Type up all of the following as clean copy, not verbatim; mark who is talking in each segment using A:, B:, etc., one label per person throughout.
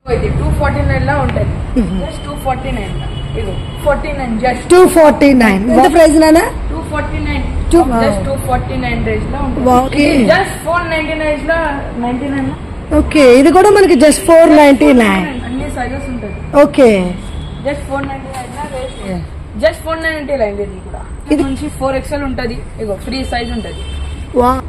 A: 249 లా ఉంటది. జస్ట్ 249 లా. ఇగో 49 జస్ట్
B: 249. ఎంత ప్రైస్ నానా?
A: 249. జస్ట్ 249 రేంజ్ లా ఉంటది.
B: ఓకే.
A: జస్ట్ 499 లా 99 లా.
B: ఓకే, ఇది కూడా మనకి జస్ట్ 499.
A: అన్ని సైజెస్ ఉంటది.
B: ఓకే.
A: జస్ట్ 499 లా రేంజ్. జస్ట్ 490 లా ఇది కూడా. ఇది నుంచి 4XL ఉంటది. ఇగో ఫ్రీ సైజ్ ఉంటది.
B: వావ్.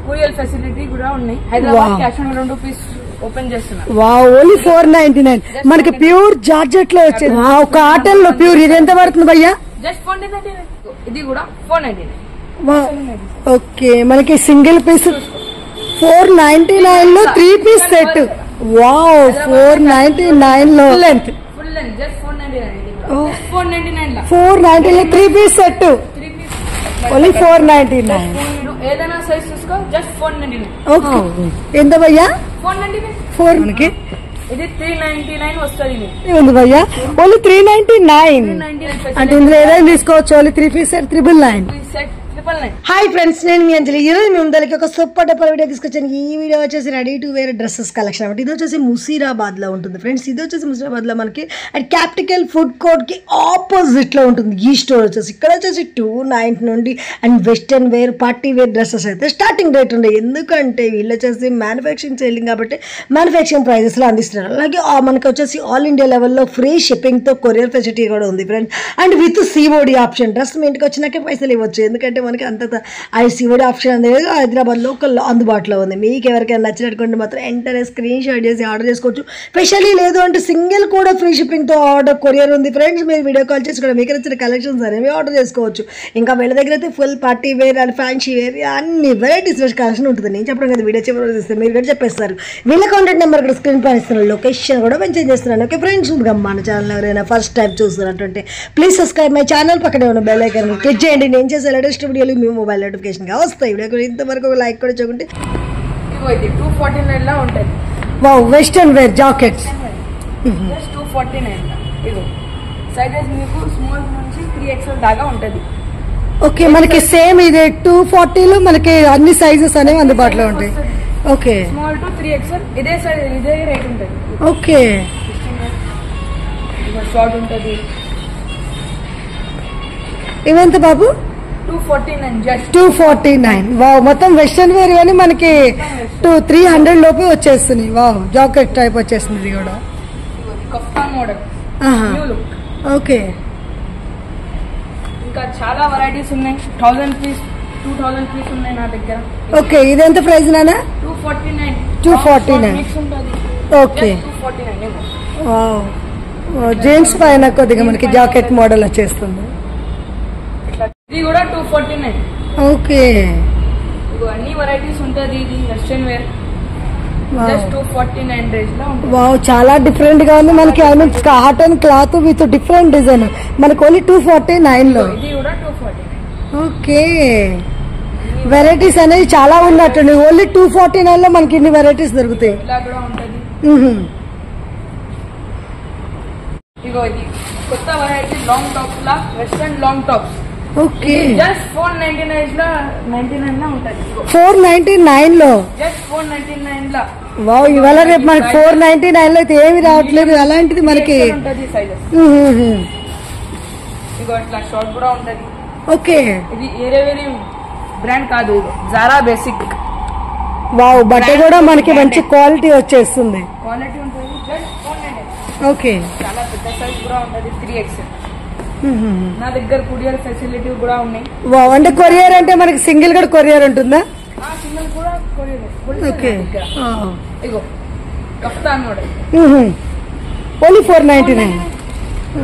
A: కొరియర్ ఫెసిలిటీ కూడా ఉన్నాయి. Hyderabad cash on delivery rupees open చేస్తున్నా.
B: Wow, only 499. మనకి ప్యూర్ జార్జెట్ లో వచ్చేది. వావ్, కాటన్ లో ప్యూర్. ఇది ఎంత పడుతుంది భయ్యా?
A: జస్ట్ 499. ఇది కూడా 499.
B: ఓకే, మనకి సింగిల్ పీస్ 499 లో 3 పీస్ సెట్. వావ్, 499 లో లెంత్
A: ఫుల్ లెంత్ జస్ట్ 499. 499 లా
B: 490 లో 3 పీస్ సెట్.
A: 3 piece
B: only 499.
A: ఏదైనా సైజ్ చూసుకో. జస్ట్ 499.
B: ఓకే, ఎంత భయ్యా?
A: 499.
B: 4 మనకి
A: ఇది 399 వస్తుంది.
B: ఉంది భయ్యా, ఓన్లీ 399.
A: 399
B: అంటే ఇందులో ఏదైనా తీసుకోవచ్చు. Only 3 piece set 999.
A: Set 999.
B: Hi friends, నేను మీ అంజలి. ఈ రోజు మీ ముందరికి ఒక సూపర్ డబ్బర్ వీడియో తీసుకొచ్చాను. ఈ వీడియో వచ్చేసి ready to wear dresses collection అనమాట. ఇది వచ్చేసి ముసీరాబాద్ లో ఉంటుంది ఫ్రెండ్స్. ఇది వచ్చేసి ముసీరాబాద్ లో మనకి అట్ క్యాపిటల్ ఫుడ్ కోర్ట్ కి ఆపోజిట్ లో ఉంటుంది ఈ స్టోర్ వచ్చేసి. ఇక్కడ వచ్చేసి 290 నుండి and western wear party wear dresses అయితే స్టార్టింగ్ రేట్ ఉండే. ఎందుకంటే వీళ్ళు వచ్చేసి మ్యానుఫ్యాక్చరింగ్ సేలింగ్ కాబట్టి మ్యానుఫ్యాక్చరింగ్ ప్రైజెస్ లో అందిస్తున్నారు. అలాగే మనకి వచ్చేసి ఆల్ ఇండియా లెవెల్లో ఫ్రీ షిప్పింగ్ తో కొరియర్ ఫెసిలిటీ కూడా ఉంది friends. And with COD option. Dress మీ ఇంటికి వచ్చినాకే పైసలు ఇవ్వచ్చు. ఎందుకంటే మనకి అంత సిఓడి ఆప్షన్ అనేది హైదరాబాద్ లోకల్ అందుబాటులో ఉంది. మీకు ఎవరికైనా నచ్చినట్టుకుంటే మాత్రం వెంటనే స్క్రీన్ షాట్ చేసి ఆర్డర్ చేసుకోవచ్చు. స్పెషల్లీ లేదు అంటే సింగిల్ కూడా ఫ్రీ షిప్పింగ్ తో ఆర్డర్ కొరియర్ ఉంది ఫ్రెండ్స్. మీరు వీడియో కాల్ చేసి కూడా మీకు నచ్చిన కలెక్షన్స్ అనేవి ఆర్డర్ చేసుకోవచ్చు. ఇంకా వీళ్ళ దగ్గర అయితే full party wear and fancy wear అన్ని వెరైటీస్ కలెక్షన్ ఉంటుంది. నేను చెప్పడం కదా, వీడియో చివరి చూస్తే మీరు కూడా చెప్పేస్తారు. వీళ్ళ కాంటాక్ట్ నెంబర్ కూడా స్క్రీన్ పైన ఇస్తున్నాను, లొకేషన్ కూడా మెన్షన్ చేస్తున్నాను. ఓకే ఫ్రెండ్స్, మన ఛానల్ ఎవరైనా ఫస్ట్ టైం చూస్తున్నట్టుంటే ప్లీజ్ సబ్స్క్రైబ్ మై ఛానల్. పక్కనే ఉన్న బెల్ ఐకాన్ క్లిక్ చేయండి. నేను చేసే లేటెస్ట్ వీడియోలు మీ మొబైల్ నోటిఫికేషన్ గా వస్తాయి. వీడియో ఇంతవరకు లైక్ కూడా చూడండి.
A: 249 లా ఉంటుంది.
B: Wow, western wear jackets.
A: Just 249 లా. ఇగో సైజెస్ మీకు స్మాల్ నుంచి 3XL దాకా ఉంటది.
B: ఓకే, మనకి సేమ్ ఇదే 240 లో మనకి అన్ని సైజెస్ అనేవి అందుబాటులో ఉంటాయి. ఓకే,
A: స్మాల్ టు 3XL ఇదే సైజ్ ఇదే రేట్ ఉంటది.
B: ఓకే,
A: షార్ట్ ఉంటది.
B: ఇవెంత బాబు?
A: 249 జస్ట్
B: 249. వావ్, మొత్తం వెస్టర్న్ వేర్ కానీ మనకి 300 లోపే వచ్చేస్తుంది. వావ్, జాకెట్ టైప్ వచ్చేస్తుంది. ఇది కూడా
A: kaftan model new look.
B: Okay,
A: ఇంకా చాలా వెరైటీస్ ఉన్నాయి. 1000 పీస్ 2000 పీస్ ఉన్నాయి నా దగ్గర.
B: ఓకే, ఇది ఎంత ప్రైస్ నానా?
A: 249.
B: 249.
A: మిక్స్ ఉంటది.
B: ఓకే,
A: 249.
B: వావ్, జీన్స్ పైన కొద్దిగా మనకి జాకెట్ మోడల్ వచ్చేస్తుంది.
A: ఇది కూడా 249.
B: ఓకే,
A: అన్ని వెరైటీస్ ఉంటది. ఇది వెస్టర్న్ వేర్ జస్ట్ 249 రేంజ్ లో ఉంటుంది.
B: వావ్, చాలా డిఫరెంట్ గా ఉంది. మనకి I mean cotton cloth with different design. మనకి ఓన్లీ 249 లో.
A: ఇది కూడా 249.
B: ఓకే, వెరైటీస్ అనేది చాలా ఉన్నట్టు. ఓన్లీ 249 లో మనకి ఇన్ని వెరైటీస్ దొరుకుతాయి.
A: ఇలా కూడా ఉంటది. ఇగో ఇది కొత్త వెరైటీ లాంగ్ టాప్స్ లా western long tops.
B: Okay,
A: just 499 లా 99 లా ఉంటది.
B: 499 లో.
A: జస్ట్ 499 లా.
B: వావ్, ఇవాళ రేపు మనకి 499 లో అయితే ఏమి రావట్లేదు. అలాంటిది మనకి
A: ఉంటది సైజెస్. ఇగో ఇట్లా షార్ట్ కూడా ఉంటది.
B: ఓకే,
A: ఇది వేరే బ్రాండ్ కాదు, ఇది జారా బేసిక్.
B: వావ్, బట్ట కూడా మనకి మంచి క్వాలిటీ వచ్చేస్తుంది.
A: క్వాలిటీ ఉంటుంది. జస్ట్ 499.
B: ఓకే,
A: చాలా పెద్ద సైజ్ కూడా ఉంటది. 3XL. నా దగ్గర కొరియర్ ఫెసిలిటీ కూడా ఉన్నాయి.
B: వావ్, అంటే కొరియర్ అంటే మనకి సింగిల్ కూడా కొరియర్ ఉంటుందా?
A: సింగిల్ కూడా కొరియర్.
B: ఓకే,
A: ఇగో కఫ్తాన్ మోడల్
B: ఓన్లీ 499.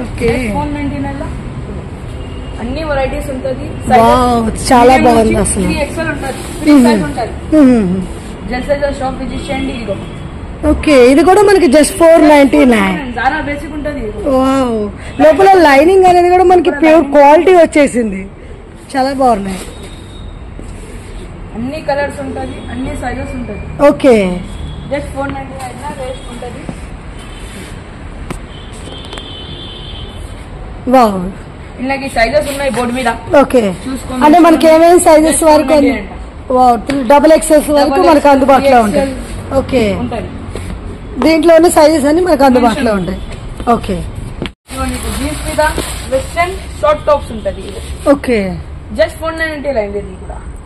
B: ఓకే,
A: 499 లో అన్ని వెరైటీస్ ఉంటది.
B: వావ్, చాలా బాగుంది అసలు.
A: 3XL ఉంటది. 3 సైజ్ ఉంటది. జెంట్స్ సైజ్ షాప్ విజిట్ చేయండి. ఇగో
B: ఓకే, ఇది కూడా మనకి జస్ట్ 499.
A: చాలా బేసిక్ ఉంటది.
B: వావ్, లోపల లైనింగ్ అనేది కూడా మనకి ప్యూర్ క్వాలిటీ వచ్చేసింది. చాలా బాగున్నాయి.
A: అన్ని కలర్స్ ఉంటది, అన్ని సైజెస్ ఉంటది.
B: ఓకే,
A: జస్ట్ 499 లా రేట్ ఉంటది.
B: వావ్,
A: ఇలాంటి సైజెస్ ఉన్నాయి బోర్డు మీద.
B: ఓకే,
A: చూసుకోండి.
B: అంటే మనకి ఏమేమి సైజెస్ వరకు? వావ్, XXL వరకు మనకు అందుబాటులో ఉంటాయి. ఓకే, దీంట్లోనే సైజెస్ అన్ని మనకు అందుబాటులో ఉంటాయి. ఓకే,
A: జీన్స్ మీద వెస్టర్న్ షార్ట్ టాప్స్ ఉంటది.
B: ఓకే,
A: జస్ట్ 490 అయింది.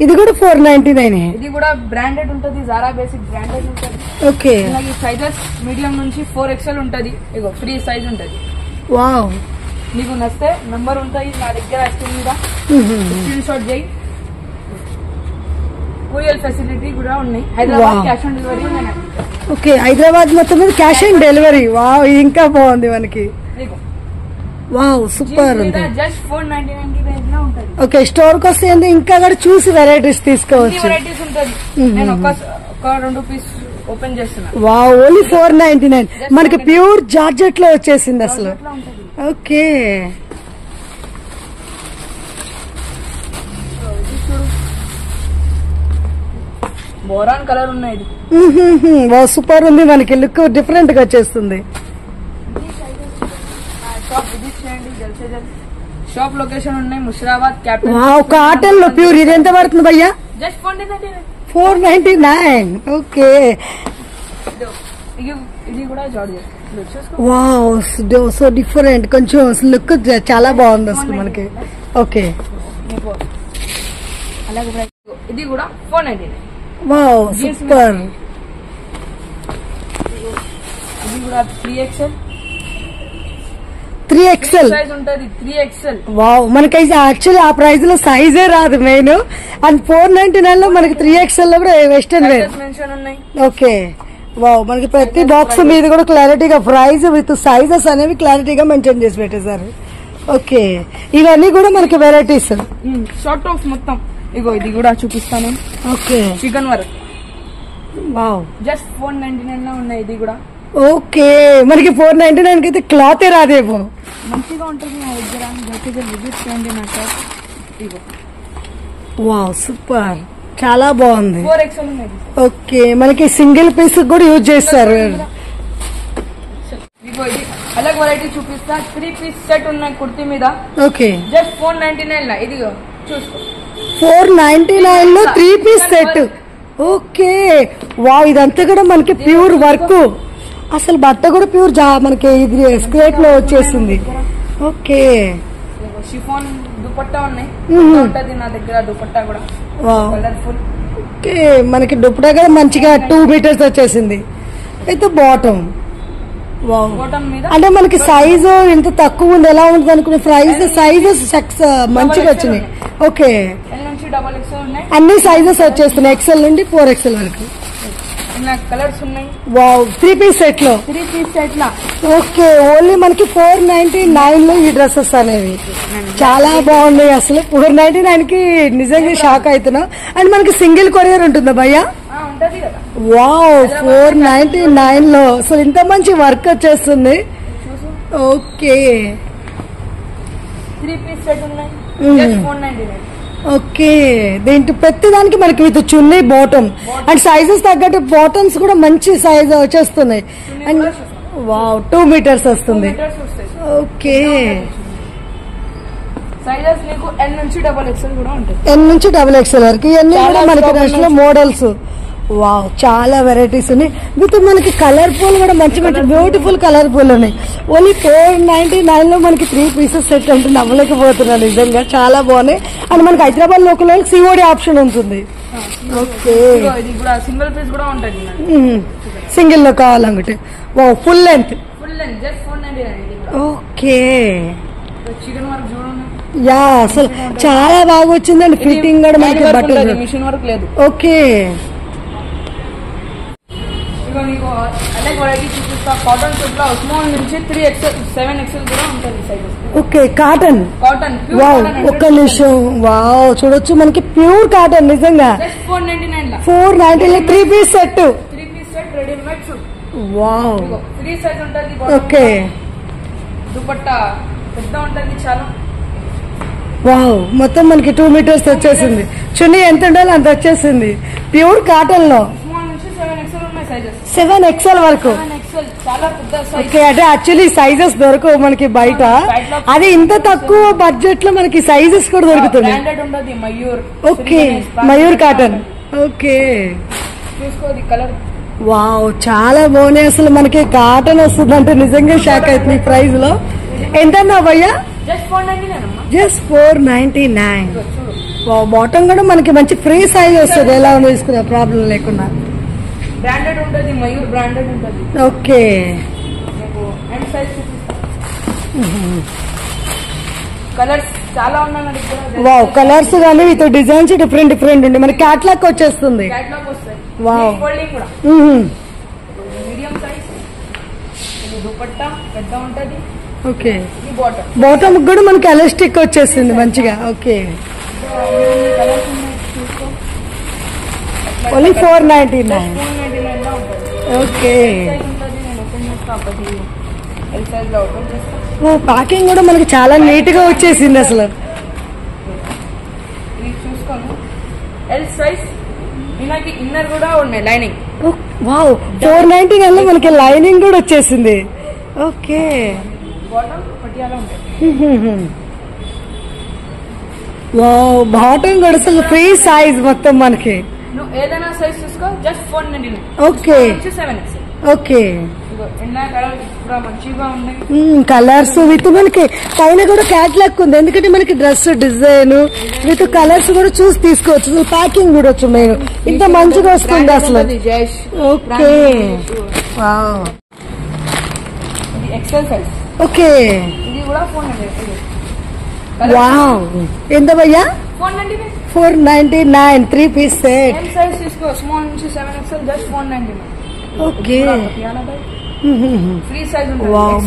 B: ఇది కూడా 499.
A: ఇది కూడా బ్రాండెడ్ ఉంటది, జారా బేసిక్ బ్రాండెడ్ ఉంటది.
B: ఓకే,
A: ఈ సైజెస్ మీడియం నుంచి 4XL ఉంటది. ఇగో ఫ్రీ సైజ్ ఉంటది.
B: వావ్,
A: నీకు నచ్చితే నంబర్ ఉంటాయి నా దగ్గర స్క్రీన్ మీద, స్క్రీన్ షాట్ చేయి. కొరియర్ ఫెసిలిటీ కూడా ఉన్నాయి. హైదరాబాద్ క్యాష్ ఆన్ డెలివరీ ఉన్నాయి.
B: ఓకే, హైదరాబాద్ మొత్తం మీద క్యాష్ ఆన్ డెలివరీ. వావ్, ఇంకా బాగుంది మనకి. వావ్, సూపర్ ఉంది.
A: జస్ట్ 499 రేంజ్ లో ఉంటది.
B: ఓకే, స్టోర్ కి వస్తే ఇంకా కూడా చూసి వెరైటీస్ తీసుకోవచ్చు.
A: వెరైటీస్ ఉంటది. నేను ఒక 2 పీస్ ఓపెన్ చేస్తున్నా.
B: Wow, only 499. మనకి ప్యూర్ జార్జెట్ లో వచ్చేసింది అసలు. ఓకే,
A: బోరాన్ కలర్ ఉన్నాయి.
B: వావ్, సూపర్ ఉంది. మనకి లుక్ డిఫరెంట్ గా వచ్చేస్తుంది.
A: షాప్ లొకేషన్ ఉన్నాయి ముషిరాబాద్ క్యాపిటల్.
B: వావ్, కాటన్ లో ప్యూర్. ఇది ఎంత పడుతుంది భయ్యా?
A: జస్ట్
B: 499. ఓకే,
A: ఇది కూడా జార్జెట్.
B: Wow, so different. కొంచెం లుక్ చాలా బాగుంది అసలు మనకి. ఓకే,
A: అలాగే ఇది కూడా 499.
B: Wow, super.
A: ఇది కూడా 3XL.
B: 3XL
A: సైజ్ ఉంటది. 3XL.
B: వావ్, మనకైతే యాక్చువల్లీ ఆ ప్రైస్ లో సైజే రాదు మెయిన్. అండ్ 499 లో మనకి 3XL లో కూడా వెస్టర్న్ వేర్
A: మెన్షన్ ఉన్నాయి.
B: ఓకే, వావ్, మనకి ప్రతి బాక్స్ మీద కూడా క్లారిటీగా ప్రైస్ విత్ సైజెస్ అనేవి క్లారిటీగా మెన్షన్ చేసి పెట్టేశారు. ఓకే, ఇవన్నీ కూడా మనకి వెరైటీస్.
A: షార్ట్ టాప్స్ మొత్తం. ఇగో ఇది కూడా చూపిస్తాను.
B: Okay,
A: chicken work.
B: Wow,
A: just 499 లో ఉన్నాయి. ఇది కూడా
B: ఓకే, మనకి 499 కి అయితే క్లాతే రాదేమో.
A: మంచిగా ఉంటుంది నా దగ్గర. విజిట్ చేయండి నా షాప్. ఇగో
B: వావ్, సూపర్, చాలా బాగుంది.
A: 4XL ఉన్నాయి.
B: ఓకే, మనకి సింగిల్ పీస్ కూడా యూజ్ చేస్తారు.
A: ఇగో ఇది అలాగే వెరైటీ చూపిస్తా. 3 పీస్ సెట్ ఉన్నాయి కుర్తీ మీద.
B: ఓకే,
A: జస్ట్ 499 లా. ఇదిగో చూసుకో.
B: 499 లో 3 పీస్ సెట్. ఓకే, వావ్, ఇదంతా కూడా మనకి ప్యూర్ వర్క్. అసలు బట్ట కూడా ప్యూర్ మనకి ఇది స్క్రేట్ లో వచ్చేసింది. ఓకే,
A: షిఫాన్ దుపట్టా ఉన్నాయి. ఉంటది నా దగ్గర దుపట్టా కూడా కలర్ఫుల్.
B: ఓకే, మనకి దుపట్టా కూడా మంచిగా 2 మీటర్స్ వచ్చేసింది. అయితే బాటమ్. వావ్, అంటే మనకి సైజు ఇంత తక్కువ ఉంది, ఎలా ఉంటుంది అనుకునే సైజెస్ మంచిగా వచ్చినాయి. ఓకే, అన్ని సైజెస్ వచ్చేస్తున్నాయి. XL నుండి 4XL వరకు.
A: కలర్స్ ఉన్నాయి.
B: వావ్, 3 పీస్ సెట్ లో.
A: 3 పీస్ సెట్ లా.
B: ఓకే, ఓన్లీ మనకి 499 లో ఈ డ్రెస్సెస్ అనేవి చాలా బాగున్నాయి. అసలు 499 కి నిజంగా షాక్ అవుతున్నా. అండ్ మనకి సింగిల్ కొరియర్ ఉంటుందా భయ్యా? వావ్, 499 లో అసలు ఇంత మంచి వర్క్ వచ్చేస్తుంది. ఓకే,
A: 3 పీస్ సెట్ ఉన్నాయి. జస్ట్ 499.
B: ఓకే, దీంట్లో ప్రతి దానికి మనకి with chunni bottom and sizes తగ్గట్టు బాటమ్స్ కూడా మంచి సైజ్ వచ్చేస్తున్నాయి. అండ్ వావ్, 2 మీటర్స్ వస్తుంది. ఓకే,
A: సైజెస్ మీకు N నుంచి XXL కూడా ఉంటాయి.
B: N నుంచి XXL వరకు ఇవన్నీ కూడా మనకి దాంట్లో మోడల్స్. వావ్, చాలా వెరైటీస్ ఉన్నాయి. విత్ మనకి కలర్ఫుల్ కూడా మంచి మంచి బ్యూటిఫుల్ కలర్ఫుల్ ఉన్నాయి. ఓన్లీ 499 లో మనకి 3 పీసెస్ సెట్ అంటే నవ్వలేకపోతున్నాను. నిజంగా చాలా బాగున్నాయి. అండ్ మనకి హైదరాబాద్ లోకల్ వాళ్ళకి COD ఆప్షన్ ఉంటుంది. ఓకే,
A: సింగిల్ పీస్ కూడా ఉంటుంది.
B: సింగిల్ లో కావాలనుకుంటే. Wow, full length.
A: Just 499.
B: Okay,
A: chicken work చూడండి.
B: యా, అసలు చాలా బాగా వచ్చిందండి. ఫిట్టింగ్ కూడా మనకి బట్టలు
A: మిషన్ వర్క్ లేదు.
B: ఓకే,
A: కాటన్ సూట్ లో స్మాల్ నుంచి 3XL 7XL కూడా ఉంటుంది సైజెస్.
B: Okay, cotton. వావ్, ఒక్క నిమిషం. వావ్, చూడొచ్చు మనకి ప్యూర్ కాటన్. నిజంగా 499 లో 3 piece set.
A: 3 piece set readymade suit.
B: Wow,
A: free size ఉంటుంది.
B: ఓకే,
A: దుపట్టా పెద్ద ఉంటుంది చాలా.
B: వావ్, మొత్తం మనకి 2 మీటర్స్ వచ్చేసింది. చున్నీ ఎంత ఉండాలో అంత వచ్చేసింది. ప్యూర్ కాటన్ లో 7XL వరకు. ఓకే, అంటే యాక్చువల్లీ సైజెస్ దొరకవు మనకి బయట. అది ఇంత తక్కువ బడ్జెట్ లో మనకి సైజెస్ కూడా దొరుకుతుంది. Okay, Mayur cotton. ఓకే,
A: చూసుకోది కలర్
B: వావ్, చాలా బాగున్నాయి. అసలు మనకి కాటన్ వస్తుంది అంటే నిజంగా షాక్ అవుతుంది ఈ ప్రైస్ లో. ఎంత భయ్యా?
A: జస్ట్ 499 అమ్మా.
B: జస్ట్ 499.
A: చూడు
B: బాటమ్ కూడా మనకి మంచి ఫ్రీ సైజ్ వస్తుంది, ఎలా తీసుకునే ప్రాబ్లం లేకుండా.
A: బ్రాండెడ్ ఉంటది, మయూర్ బ్రాండెడ్ ఉంటది.
B: ఓకే,
A: ఎం సైజ్ కలర్స్ చాలా ఉన్నాయి నా దగ్గర.
B: వావ్, కలర్స్ కానీ విత్ డిజైన్స్ డిఫరెంట్ డిఫరెంట్ ఉండి మనకి క్యాట్లాగ్ వచ్చేస్తుంది.
A: క్యాటలాగ్ వస్తాయి.
B: వావ్,
A: ఫోల్డింగ్ కూడా మీడియం సైజ్. ఇది దుపట్టా పెద్ద ఉంటది.
B: ఓకే,
A: ఇది బాటమ్.
B: బాటమ్ కూడా మనకి ఎలాస్టిక్ వచ్చేసింది మంచిగా. ఓకే,
A: కలర్స్ ఉన్నాయి చూసుకో.
B: ఓన్లీ 499.
A: 499 లో ఉంటది.
B: ఓకే,
A: సైజ్ ఉంటది. నేను ఓపెన్ చేస్తా. ఒకటి ఎల్ సైజ్ లో ఓపెన్ చేస్తా.
B: ప్యాకింగ్ కూడా మనకి చాలా నీట్ గా వచ్చేసింది అసలు.
A: ఇది చూసుకోను. L size. దీనికి ఇన్నర్ కూడా ఉన్నాయి, లైనింగ్.
B: వావ్, 499 లో మనకి లైనింగ్ కూడా వచ్చేసింది. ఓకే,
A: బాటమ్ పటియాలా ఉంటాయి.
B: వావ్, బాటమ్ కూడా అసలు ఫ్రీ సైజ్ మొత్తం మనకి.
A: నువ్వు ఏదైనా సైజ్ చూసుకో. జస్ట్ 499.
B: Okay,
A: 7XL.
B: ఓకే,
A: ఎన్నో కలర్స్ కూడా మంచిగా ఉన్నాయి.
B: కలర్స్ విత్ మనకి పైన కూడా క్యాట్లాగ్ ఉంది, ఎందుకంటే మనకి డ్రెస్ డిజైన్ విత్ కలర్స్ కూడా చూసి తీసుకోవచ్చు. అసలు ప్యాకింగ్ కూడా వచ్చు మెయిన్ ఇంత మంచిగా వస్తుంది అసలు. ఓకే, వావ్,
A: ఇది ఎక్సెల్ సైజ్.
B: ఓకే,
A: ఇది కూడా 499.
B: వావ్, ఎంత భయ్యా?
A: 499.
B: 499 3 పీస్ సెట్.
A: ఎం సైజ్ తీసుకో. స్మాల్ నుంచి 7XL. Just 499.
B: Okay,
A: free size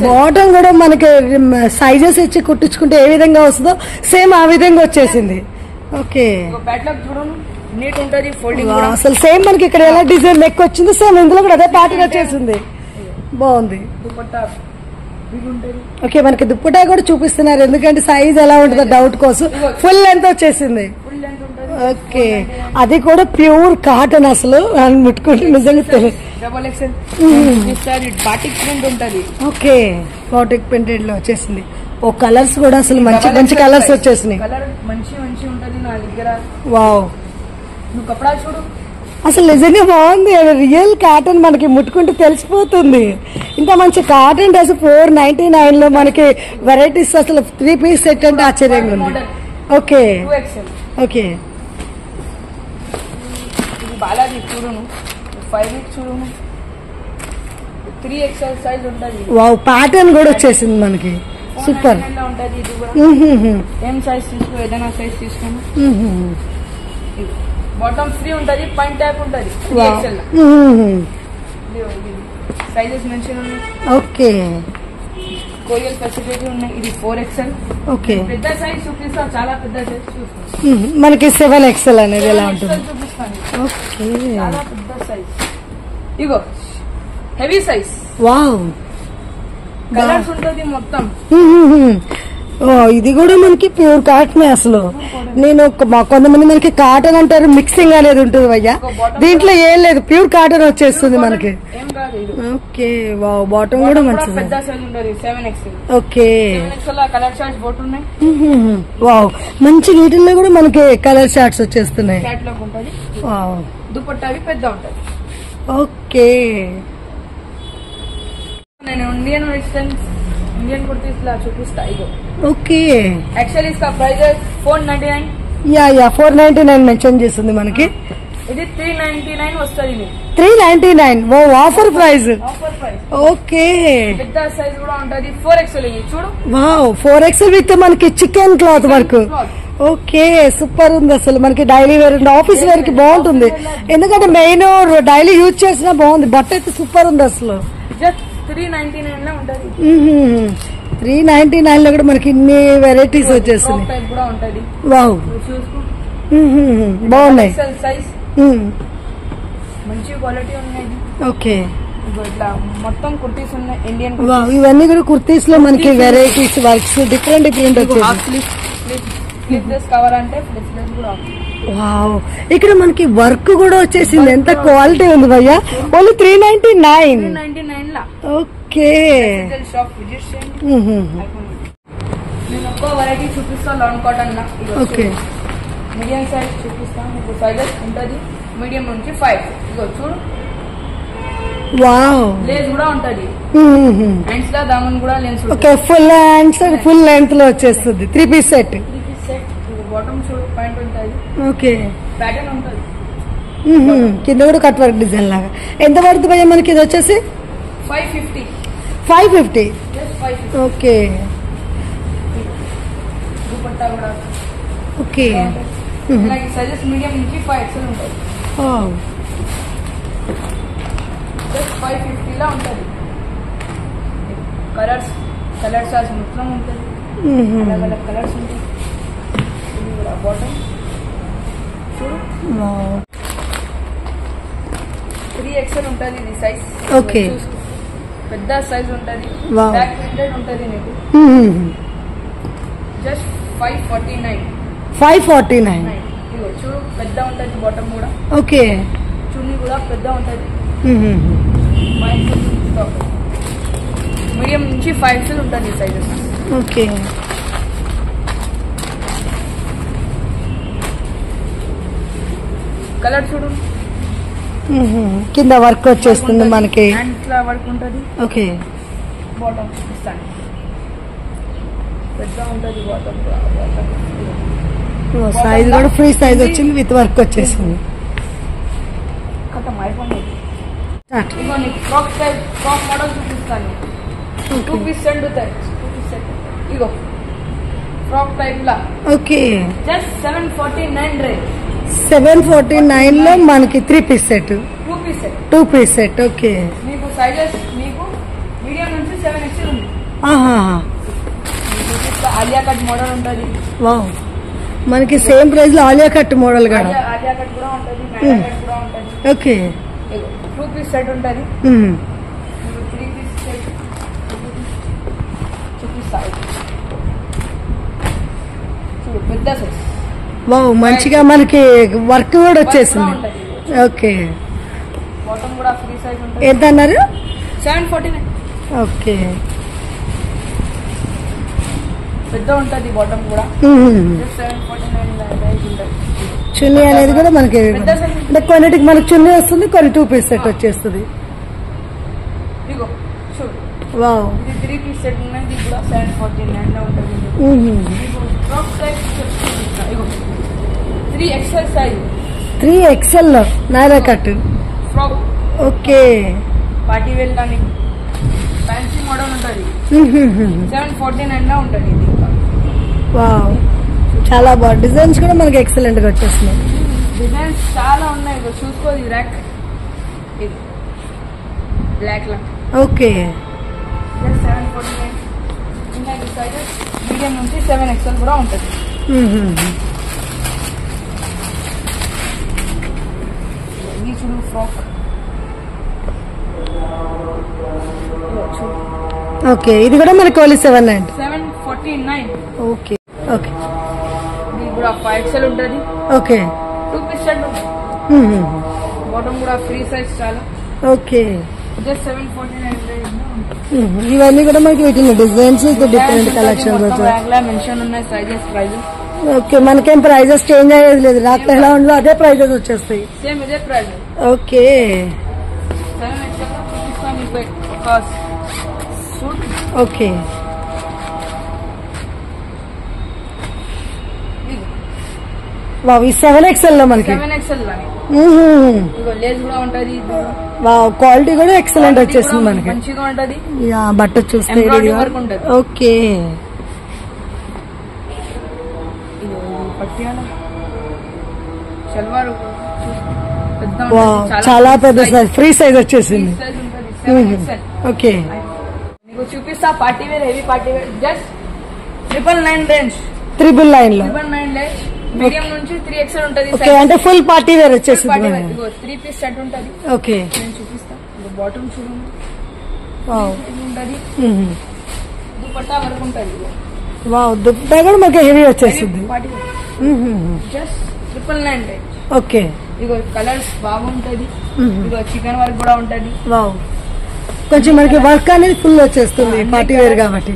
B: bottom కూడా మనకి సైజెస్ ఇచ్చి కుట్టించుకుంటే ఏ విధంగా వస్తుందో సేమ్ ఆ విధంగా వచ్చేసింది. ఓకే,
A: ప్యాటర్న్ చూడండి, నీట్ ఉంటది. ఫోల్డింగ్
B: అసలు సేమ్ మనకి ఇక్కడ ఎలా డిజైన్ నెక్ వచ్చింది సేమ్ ఇందులో కూడా అదే ప్యాటర్న్ వచ్చేసింది. బాగుంది.
A: దుపట్టా బిగ్ ఉంటది.
B: ఓకే, మనకి దుప్పటా కూడా చూపిస్తున్నారు, ఎందుకంటే సైజ్ ఎలా ఉంటుందో డౌట్ కోసం. ఫుల్ లెంత్ వచ్చేసింది.
A: ఫుల్ లెంత్ ఉంటది.
B: ఓకే, అది కూడా ప్యూర్ కాటన్ అసలు అని ముట్టుకుంటే నిజంగా తెలియదు.
A: Double XL. బాటిక్ ప్రింట్ ఉంటది.
B: ఓకే, బాటిక్ ప్రింటెడ్ లో వచ్చేసింది. ఓ కలర్స్ కూడా అసలు మంచి మంచి కలర్స్ వచ్చేసినాయి.
A: కలర్ మంచి మంచి ఉంటది నా దగ్గర.
B: వావ్,
A: నువ్వు కపడా చూడు,
B: అసలు నిజంగా బాగుంది. రియల్ కాటన్ మనకి ముట్టుకుంటే తెలిసిపోతుంది. ఇంత మంచి కాటన్ డ్రెస్ 499 లో మనకి వెరైటీస్ అసలు 3 పీస్ సెట్ అంటే ఆశ్చర్యంగా ఉంది. Okay,
A: 2XL.
B: ఓకే,
A: ఇది బాలాజీ చూడును. 5 చూడును. 3XL సైజ్ ఉంటది.
B: వావ్, ప్యాటర్న్ కూడా వచ్చేసింది మనకి. సూపర్.
A: ఉంటది. ఇది కూడా ఏం సైజ్ తీసుకో, ఏదైనా సైజ్ తీసుకోను. బాటమ్ ఫ్రీ ఉంటది, పైన టైప్ ఉంటది. 3XL సైజెస్ మెన్షన్ ఉన్నాయి.
B: ఓకే,
A: కొరియర్ ఫెసిలిటీ ఉన్నాయి. ఇది 4XL.
B: ఓకే,
A: పెద్ద సైజ్ చూపిస్తా, చాలా పెద్ద సైజ్ చూపిస్తాను.
B: మనకి 7XL అనేది ఎలా ఉంటుంది?
A: చూపిస్తాను.
B: ఓకే,
A: చాలా పెద్ద సైజ్. ఇగో హెవీ సైజ్.
B: వావ్,
A: కలర్స్ ఉంటది మొత్తం.
B: ఇది కూడా మనకి ప్యూర్ కాటన్ అసలు. నేను కొంతమంది మనకి కాటన్ అంటారు, మిక్సింగ్ అనేది ఉంటుంది అయ్యా, దీంట్లో ఏం లేదు, ప్యూర్ కాటన్ వచ్చేస్తుంది మనకి.
A: ఏం కాదు ఇది.
B: ఓకే, వావ్, బాటమ్ కూడా మంచిది.
A: పెద్ద సైజ్ ఉంటది. 7XL.
B: Okay,
A: 7XL colour charts బోట్ ఉన్నాయి.
B: వావ్, మంచి వీటిల్లో కూడా మనకి కలర్ చార్ట్స్ వచ్చేస్తున్నాయి.
A: క్యాట్లాగ్ ఉంటది.
B: వావ్,
A: దుపట్టా పెద్ద ఉంటది.
B: ఓకే,
A: నేను ఇండియన్ కుర్తీస్ లా చూపిస్తా. ఇగో
B: ఓకే,
A: యాక్చువల్లీ इसका ప్రైస్ 499.
B: యా 499 మెన్షన్ చేస్తుంది మనకి.
A: ఇది 399 వస్తుంది.
B: 399. Oh, offer price.
A: Offer price.
B: Okay,
A: పెద్ద సైజ్ కూడా ఉంటది. 4XL. ఇది చూడు.
B: వావ్, 4XL విత్ మనకి chicken cloth work. Okay, super ఉంది అసలు. మనకి డైలీ వేర్ ఆఫీస్ వేర్ కి బాగుంటుంది, ఎందుకంటే మెయిన్ డైలీ యూజ్ చేసినా బాగుంది. బట్ట అయితే సూపర్ ఉంది అసలు.
A: జస్ట్ 399 లో ఉంటది.
B: 399 లో కూడా మనకి ఇన్ని వెరైటీస్ వచ్చేస్తున్నాయి.
A: టైప్ కూడా ఉంటది.
B: వావ్,
A: చూసుకో.
B: బాగున్నాయి.
A: సైజ్ మంచి క్వాలిటీ ఉన్నాయి.
B: ఓకే,
A: ఇట్లా మొత్తం కుర్తీస్ ఉన్నాయి. ఇండియన్
B: వావ్, ఇవన్నీ కూడా కుర్తీస్ లో మనకి వెరైటీస్ వర్క్స్ డిఫరెంట్ డిఫరెంట్ వచ్చేసి.
A: ఫ్లిప్లెస్ కావాలంటే ఫ్లిప్లెస్ కూడా.
B: వావ్, ఇక్కడ మనకి వర్క్ కూడా వచ్చేసింది. ఎంత క్వాలిటీ ఉంది భయ్యా. ఓన్లీ 399.
A: 399 లా.
B: ఓకే,
A: షాప్ విజిట్ చేయండి. నేను ఒక్కో వెరైటీ చూపిస్తా. లాంగ్ కాటన్ లా.
B: ఓకే,
A: మీడియం సైజ్ చూపిస్తాను. మీకు సైజెస్ ఉంటది మీడియం నుంచి 5. ఇగో చూడు.
B: వావ్.
A: లేస్ కూడా ఉంటది. హ్యాండ్స్ లో దామన్ కూడా lens
B: okay, full hands full length లో వచ్చేస్తుంది. 3 పీస్ సెట్.
A: బాటమ్ చూడు పాయింట్ ఉంటది.
B: ఓకే,
A: ప్యాటర్న్ ఉంటది.
B: కింద కూడా కట్ వర్క్ డిజైన్ లాగా. ఎంత పడుతుంది భయ్యా మనకి ఇది వచ్చేసి?
A: 550.
B: 550.
A: జస్ట్ 550.
B: ఓకే
A: దుపట్టా కూడా
B: ఓకే.
A: ఇలాంటి సైజెస్ మీడియం నుంచి 5XL ఉంటాయి. జస్ట్ 550 లా ఉంటది. కలర్స్ చార్జ్ మొత్తం ఉంటుంది. अलग కలర్స్ ఉంటాయి. ఇది కూడా బాటమ్ చూడు. 3XL ఉంటుంది ఇది సైజ్.
B: ఓకే,
A: పెద్ద సైజ్ ఉంటుంది. బ్యాక్ ప్రింటెడ్ ఉంటుంది నీకు. జస్ట్ 549.
B: 549.
A: ఇగో చూడు పెద్ద ఉంటుంది బాటమ్ కూడా.
B: ఓకే,
A: చున్నీ కూడా పెద్ద ఉంటుంది. మీడియం నుంచి 5XL ఉంటుంది సైజెస్.
B: ఓకే,
A: కలర్ చూడు.
B: కింద వర్క్ వచ్చేస్తుంది మనకి.
A: హ్యాండ్స్లో వర్క్ ఉంటుంది.
B: ఓకే,
A: బాటమ్ ఇస్తాను పెద్ద ఉంటుంది. బాటమ్
B: సైజ్ కూడా ఫ్రీ సైజ్ వచ్చింది, విత్ వర్క్ వచ్చేసింది.
A: ఖతం అయిపోయింది. ఇగో నీకు ఫ్రాక్ మోడల్ చూపిస్తాను. 2 పీస్ సెట్ ఉంటాయి. 2 పీస్ సెట్ ఇగో ఫ్రాక్ టైప్ లా.
B: Okay,
A: just 749 rate.
B: 749 లో మనకి 3 piece set.
A: 2 piece set.
B: 2 piece set. Okay,
A: మీకు సైజెస్ మీకు మీడియం నుంచి 7XL ఉంది. ఆలియా కట్ మోడల్ ఉంటుంది.
B: వావ్, మనకి సేమ్ ప్రైస్ లో ఆలియా కట్ మోడల్ కూడా.
A: ఆలియా కట్ కూడా ఉంటుంది. మ్యాంగో కట్ కూడా ఉంటుంది.
B: ఓకే,
A: 2 పీస్ సెట్ ఉంటుంది. 3 పీస్ సెట్ చూపిస్తాయి. చూడు పెద్ద సైజ్.
B: వావ్, మంచిగా మనకి వర్క్ కూడా వచ్చేసింది. ఓకే,
A: బాటమ్ కూడా ఫ్రీ సైజ్ ఉంటుంది.
B: ఎంత అన్నారు?
A: 749.
B: ఓకే,
A: పెద్ద ఉంటుంది బాటమ్ కూడా. 749 రేంజ్ ఉంటుంది.
B: చున్నీ అనేది కూడా మనకి అంటే కొన్నిటికి మనకి చున్నీ వస్తుంది, కొన్ని 2 పీస్ సెట్ వచ్చేస్తుంది.
A: ఇగో చూడు.
B: వావ్,
A: ఇది 3 పీస్ సెట్ ఉన్నది. ఇది కూడా 749 లో ఉంటుంది. ఫ్రాక్ సైజ్ ఇగో 3XL సైజ్.
B: 3XL లో నారా cut
A: frock.
B: Okay,
A: party wear కానీ ఫ్యాన్సీ మోడల్ ఉంటుంది. 749 లో ఉంటుంది.
B: వావ్, చాలా బాగుంది. డిజైన్స్ కూడా మనకి ఎక్సలెంట్ గా వచ్చేస్తున్నాయి.
A: డిజైన్స్ చాలా ఉన్నాయి. చూసుకో. ర్యాక్ బ్లాక్ లా.
B: ఓకే,
A: 749. ఇంకా ఈ సైజెస్ మీడియం నుంచి 7XL కూడా ఉంటుంది. ఇది చూడు ఫ్రాక్.
B: ఓకే, ఇది కూడా మనకి ఓన్లీ
A: 749.
B: ఓకే, ఓకే,
A: ఇది కూడా 5XL ఉంటుంది.
B: ఓకే,
A: 2 పీస్ సెట్ ఉంటుంది. బాటమ్ కూడా ఫ్రీ సైజ్ చాలా.
B: ఓకే,
A: జస్ట్ 749
B: ఇవన్నీ కూడా మనకి వీటిలో డిజైన్స్ డిఫరెంట్ కలెక్షన్స్ వచ్చాయి.
A: మెన్షన్ ఉన్నాయి సైజెస్ ప్రైజెస్.
B: ఓకే, మనకేం ప్రైజెస్ చేంజ్ అయ్యేది లేదు. రాత్రి ఎలా ఉందో అదే ప్రైజెస్ వచ్చేస్తాయి.
A: సేమ్ ఇదే ప్రైజ్.
B: ఓకే,
A: 7XL చూపిస్తాను మీకు ఒక సూట్.
B: ఓకే, వావ్, ఈ 7XL లో మనకి
A: 7XL ఇగో లేస్ కూడా ఉంటది.
B: వావ్, క్వాలిటీ కూడా ఎక్సలెంట్ వచ్చేసింది మనకి.
A: మంచిగా ఉంటది.
B: బట్ట చూస్తే ఓకే.
A: షల్వార్
B: చాలా పెద్ద సైజ్, ఫ్రీ సైజ్ వచ్చేసింది. ఓకే,
A: నీకు చూపిస్తా party wear, heavy party wear. Just 999 range.
B: 999 లో
A: 999 రేంజ్. మీడియం నుంచి 3XL ఉంటుంది.
B: ఓకే, అంటే ఫుల్ పార్టీ వేర్ వచ్చేసింది.
A: 3 పీస్ సెట్ ఉంటుంది.
B: ఓకే,
A: నేను చూపిస్తా. బాటమ్ చూడండి ఉంటుంది. దుపట్టా వరకు ఉంటుంది.
B: వావ్, దుపట్టా కూడా మనకి హెవీ వచ్చేసింది.
A: Just 999 range.
B: ఓకే,
A: ఇగో కలర్స్ బాగుంటది. ఇగో చికెన్ వర్క్ కూడా ఉంటది.
B: వావ్, కొంచెం మనకి వర్క్ అనేది ఫుల్ వచ్చేస్తుంది పార్టీ వేర్ కాబట్టి.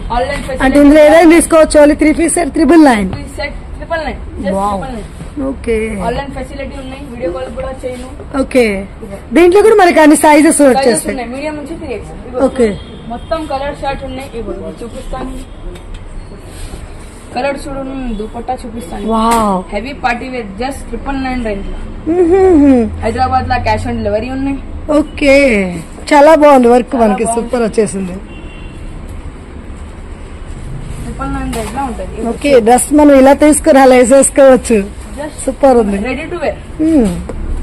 B: అంటే ఇందులో ఏదైనా తీసుకోవచ్చు. 3 piece set 999. Okay
A: online facility ఉన్నాయి, వీడియో కాల్ కూడా చేయను.
B: ఓకే దీంట్లో కూడా మనకి అన్ని సైజెస్ వచ్చేస్తాయి.
A: మీడియం నుంచి 3X.
B: ఓకే
A: మొత్తం కలర్ షర్ట్ ఉన్నాయి, ఇగో చూపిస్తాను. కలర్ చూడు, దుపట్టా చూపిస్తాను.
B: Wow
A: heavy party wear just 999 range లో. హైదరాబాద్ లా క్యాష్ ఆన్ డెలివరీ ఉన్నాయి.
B: ఓకే చాలా బాగుంది వర్క్, మనకి సూపర్ వచ్చేసింది.
A: 999 రేంజ్ లో ఉంటుంది.
B: ఓకే డ్రెస్ మనం ఇలా తీసుకుని అలా వేసేసుకోవచ్చు, సూపర్ ఉంది.
A: Ready to wear.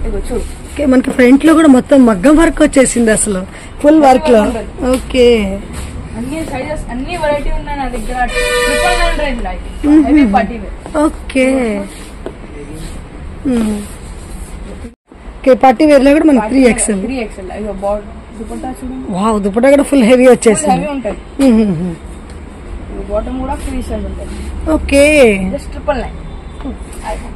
A: ఇగో చూడు,
B: ఓకే మనకి ఫ్రంట్ లో కూడా మొత్తం మగ్గం వర్క్ వచ్చేసింది అసలు ఫుల్ వర్క్ లో. ఓకే
A: అన్ని సైజెస్ అన్ని వెరైటీ ఉన్నాయి నా దగ్గర. 999 రేంజ్ లో heavy party wear.
B: Okay okay party wear లో కూడా మనకి 3XL.
A: ఇగో బార్డర్ దుపట్టా చూడు.
B: వావ్ దుపట్టా కూడా ఫుల్ హెవీ వచ్చేసింది.
A: హెవీ ఉంటుంది. బాటమ్ కూడా 3 సైజ్ ఉంటుంది.
B: Okay
A: just 999.